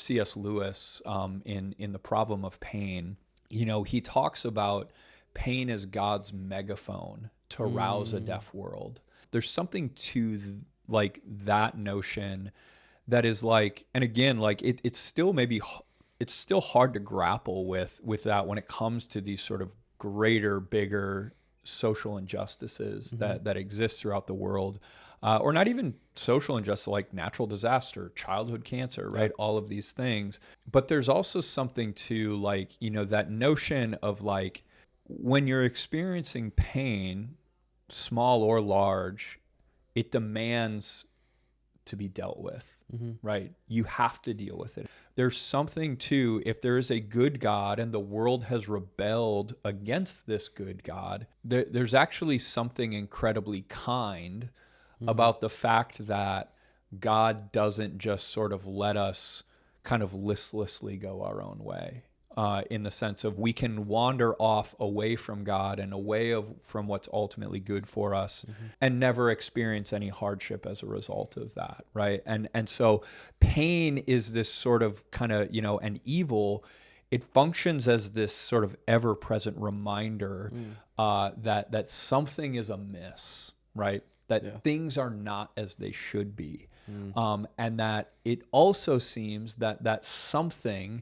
C.S. Lewis, in The Problem of Pain, he talks about pain as God's megaphone to rouse a deaf world. There's something to like that notion that is like, and again, like it's still it's still hard to grapple with that when it comes to these sort of greater, bigger social injustices that exist throughout the world, or not even social injustice like natural disaster, childhood cancer, right? All of these things. But there's also something to like, that notion of like when you're experiencing pain, small or large, it demands to be dealt with, right? You have to deal with it. There's something to, if there is a good God and the world has rebelled against this good God, there's actually something incredibly kind about the fact that God doesn't just sort of let us kind of listlessly go our own way. In the sense of we can wander off away from God and away from what's ultimately good for us and never experience any hardship as a result of that, right? And so pain is this sort of kind of, an evil. It functions as this sort of ever-present reminder that something is amiss, right? That things are not as they should be. And that it also seems that something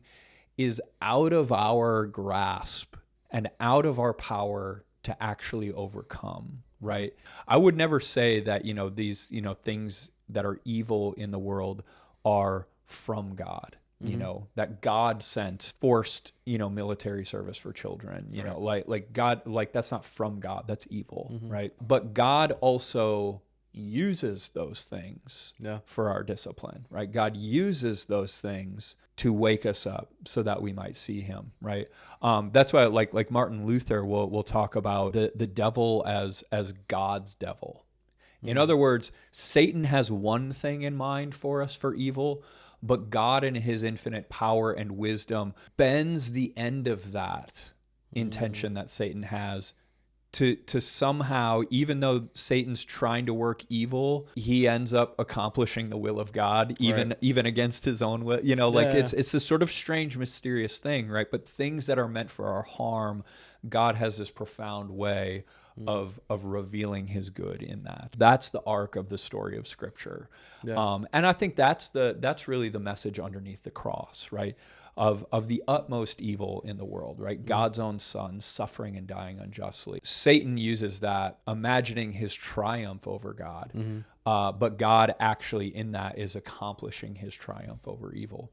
is out of our grasp and out of our power to actually overcome, right? I would never say that, these, things that are evil in the world are from God, that God sent forced, military service for children, like God, like that's not from God, that's evil, right? But God also uses those things for our discipline, right? God uses those things to wake us up so that we might see him, right? That's why like Martin Luther will talk about the devil as God's devil. In other words, Satan has one thing in mind for us for evil, but God in his infinite power and wisdom bends the end of that intention that Satan has to somehow, even though Satan's trying to work evil, he ends up accomplishing the will of God, even against his own will. It's this sort of strange, mysterious thing, right? But things that are meant for our harm, God has this profound way of revealing his good in that. That's the arc of the story of Scripture. And I think that's really the message underneath the cross, right? Of the utmost evil in the world, right? God's own son suffering and dying unjustly. Satan uses that, imagining his triumph over God. But God actually in that is accomplishing his triumph over evil.